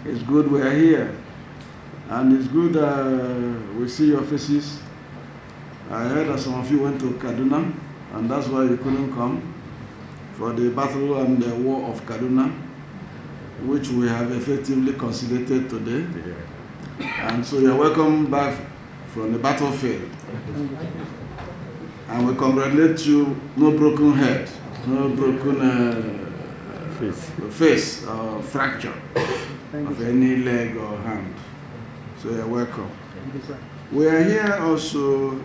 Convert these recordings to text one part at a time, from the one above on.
It's good we are here. And it's good we see your faces. I heard that some of you went to Kaduna, and that's why you couldn't come for the battle and the war of Kaduna, which we have effectively conciliated today. And so you're welcome back from the battlefield. And we congratulate you, no broken head, no broken face or fracture of any leg or hand. So you're welcome. We are here also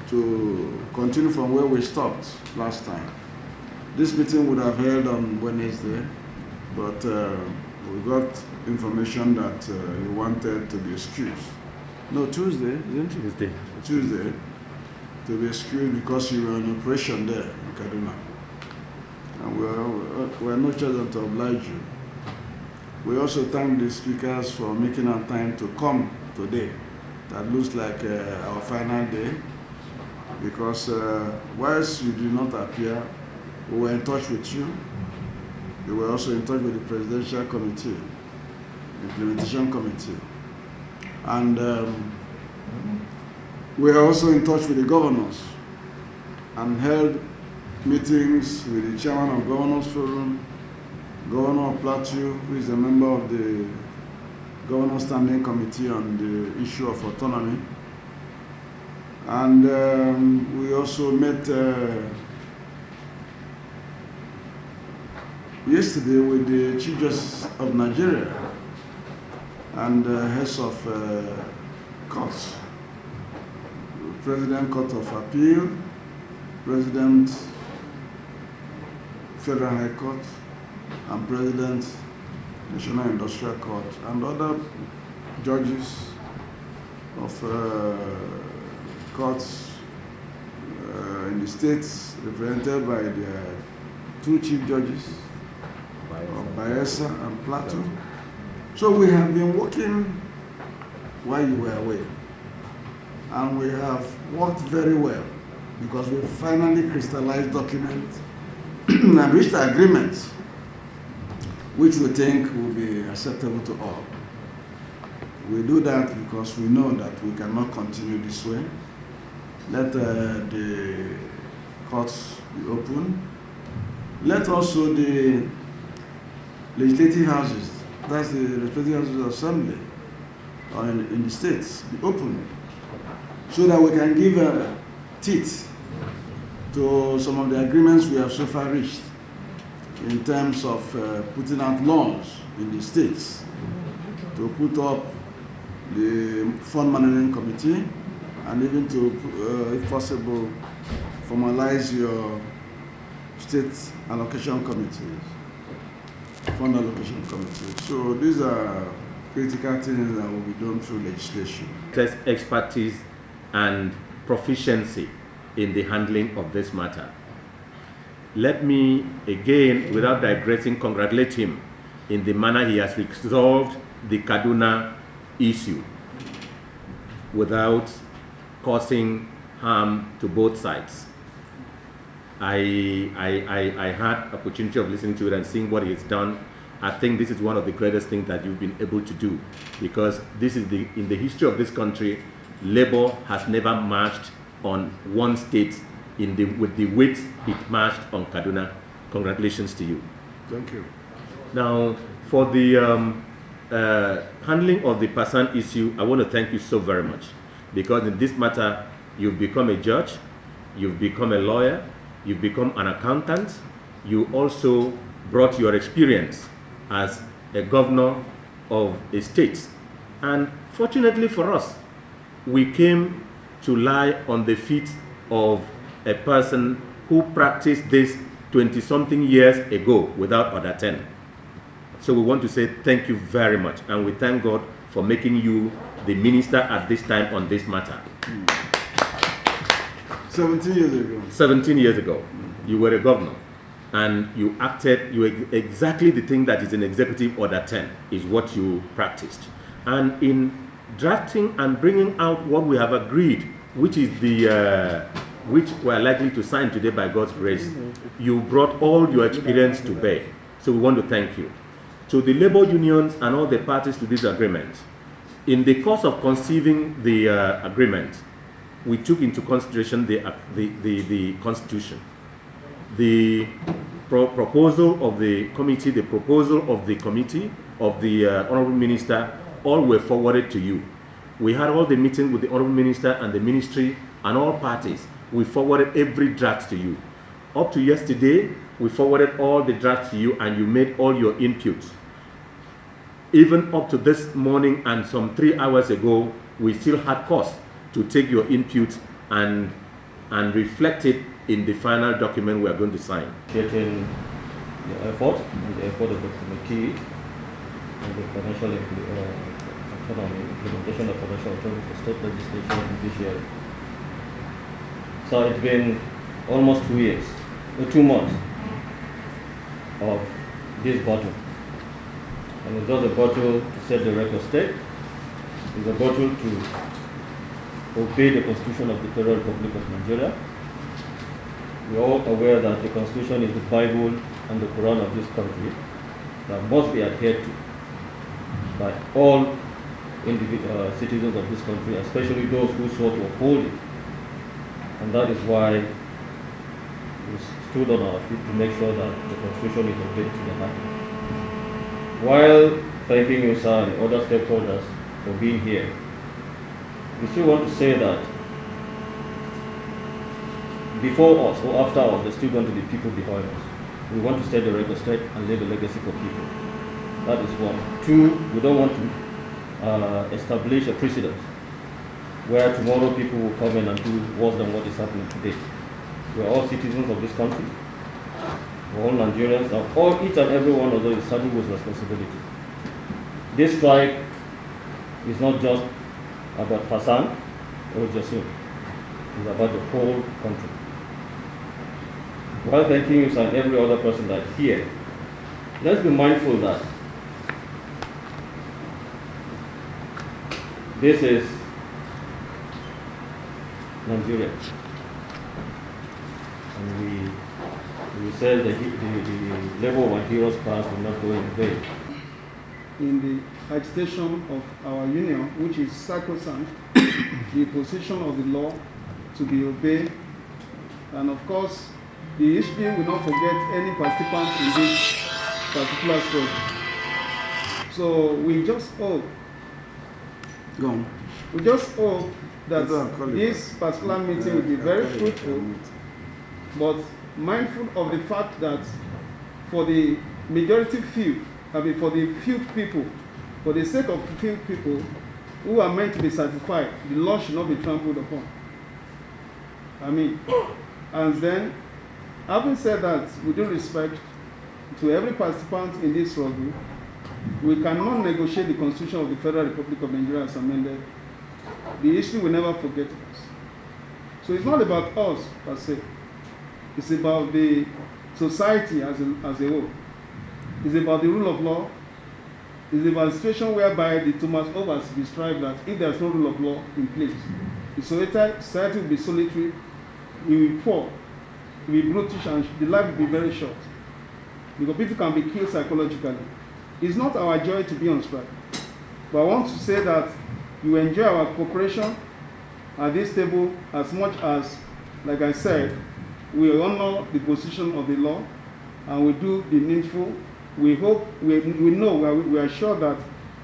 to continue from where we stopped last time. This meeting would have held on Wednesday, but we got information that you wanted to be excused. No, Tuesday, isn't it? Tuesday, to be excused because you were on operation there in Kaduna. And we are no choice than to oblige you. We also thank the speakers for making our time to come today. That looks like our final day, because whilst you did not appear, we were in touch with you. We were also in touch with the Presidential Committee, Implementation Committee. And we are also in touch with the governors and held meetings with the chairman of Governors Forum, Governor of Plateau, who is a member of the Governor Standing Committee on the issue of autonomy. And we also met yesterday with the Chief Justice of Nigeria and heads of courts, President Court of Appeal, President Federal High Court, and President National Industrial Court, and other judges of courts in the states represented by their two chief judges of Bayelsa and Plateau. So we have been working while you were away, and we have worked very well because we finally crystallized documents and reached agreements which we think will be acceptable to all. We do that because we know that we cannot continue this way. Let the courts be open. Let also the legislative houses, that's the legislative houses of assembly, or in the states, be open, so that we can give teeth to some of the agreements we have so far reached in terms of putting out laws in the states to put up the fund management committee, and even to, if possible, formalize your state allocation committees, fund allocation committees. So these are critical things that will be done through legislation. Test expertise and proficiency in the handling of this matter. Let me again, without digressing, congratulate him in the manner he has resolved the Kaduna issue without causing harm to both sides. I had opportunity of listening to it and seeing what he has done. I think this is one of the greatest things that you've been able to do, because this is in the history of this country, Labour has never marched on one state with the weight it marched on Kaduna. Congratulations to you. Thank you. Now, for the handling of the PASAN issue, I want to thank you so very much, because in this matter, you've become a judge, you've become a lawyer, you've become an accountant, you also brought your experience as a governor of a state. And fortunately for us, we came to lie on the feet of a person who practiced this 20-something years ago without order 10. So we want to say thank you very much, and we thank God for making you the minister at this time on this matter. 17 years ago. 17 years ago, you were a governor, and you acted, exactly the thing that is in Executive Order 10 is what you practiced. And in drafting and bringing out what we have agreed, which is the which we are likely to sign today by God's grace, you brought all your experience to bear. So we want to thank you. to the labor unions and all the parties to this agreement. In the course of conceiving the agreement, we took into consideration the Constitution. The proposal of the committee, the proposal of the committee, of the Honorable Minister, all were forwarded to you. We had all the meetings with the Honorable Minister and the Ministry and all parties. We forwarded every draft to you. Up to yesterday, we forwarded all the drafts to you and you made all your inputs. Even up to this morning and some 3 hours ago, we still had cause to take your input and reflect it in the final document we are going to sign. Appreciating the effort and the effort of the committee and the financial implementation of financial autonomy for state legislation and judiciary. So it's been almost 2 years, 2 months of this battle. And it's not a battle to set the record straight. It's a battle to obey the Constitution of the Federal Republic of Nigeria. We are all aware that the Constitution is the Bible and the Quran of this country that must be adhered to by all citizens of this country, especially those who sought to uphold it. And that is why we stood on our feet to make sure that the Constitution is obeyed to the heart. While thanking you, sir, and other stakeholders for being here, we still want to say that before us or after us, there's still going to be people behind us. We want to set the record straight and leave a legacy for people. That is one. Two, we don't want to establish a precedent where tomorrow people will come in and do worse than what is happening today. We are all citizens of this country. We're all Nigerians, and each and every one of us is saddled with responsibility. This strike is not just about PASAN or JUSUN. It's about the whole country. While thanking you and every other person that's here, let's be mindful that this is Nigeria. And we said that the level of our heroes past will not go in vain. In the agitation of our union, which is sacrosanct, the position of the law to be obeyed, and of course, the history will not forget any participant in this particular story. So we just hope, that this particular meeting will be very fruitful, but mindful of the fact that for the majority few, for the few people, for the sake of few people who are meant to be satisfied, the law should not be trampled upon. And then, having said that, with due respect to every participant in this struggle, we cannot negotiate the Constitution of the Federal Republic of Nigeria as amended. The history will never forget us. So it's not about us per se. It's about the society as a whole. It's about the rule of law. It's about a situation whereby the Thomas Hobbes described that if there's no rule of law in place, the society will be solitary, it will be poor, it will be brutish, and the life will be very short. Because people can be killed psychologically. It's not our joy to be on strike. But I want to say that you enjoy our cooperation at this table as much as, like I said, we honor the position of the law and we do the needful. We hope, we know, we are sure that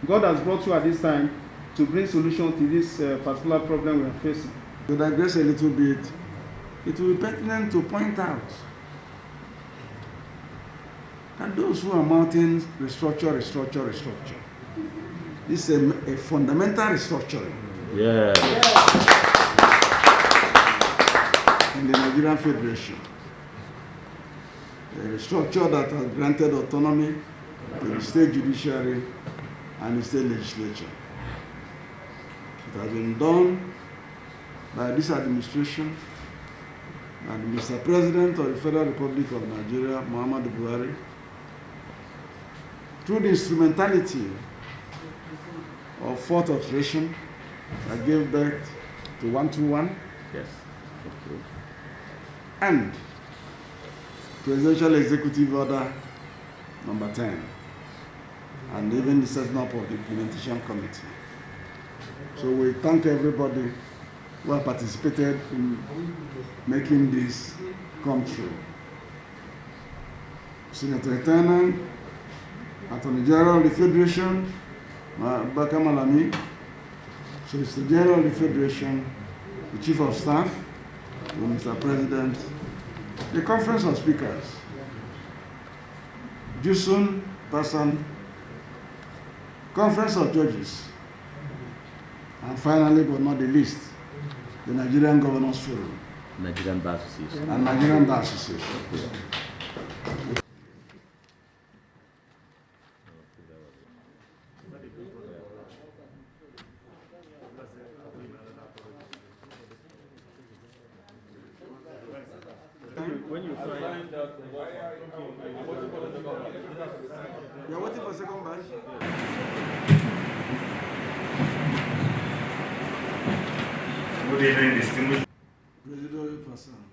God has brought you at this time to bring solution to this particular problem we are facing. To digress a little bit, it will be pertinent to point out that those who are mounting restructure, this is a fundamental restructuring. Yeah. In the Nigerian Federation. A structure that has granted autonomy to the state judiciary and the state legislature. It has been done by this administration and Mr. President of the Federal Republic of Nigeria, Muhammadu Buhari, through the instrumentality of fourth alteration that gave birth to 121. Yes. Okay. And Presidential Executive Order number 10. and even the setting up of the implementation committee. So we thank everybody who have participated in making this come true. Senator Lieutenant, Attorney General of the Federation, Baka Malami, Solicitor General of the Federation, the Chief of Staff, Mr. President, the Conference of Speakers, JUSUN, PASAN, Conference of Judges, and finally, but not the least, the Nigerian Governors Forum. Nigerian Bar Association. And Nigerian Bar Association. When you find out you're waiting for second batch? Good evening, distinguished President PASAN.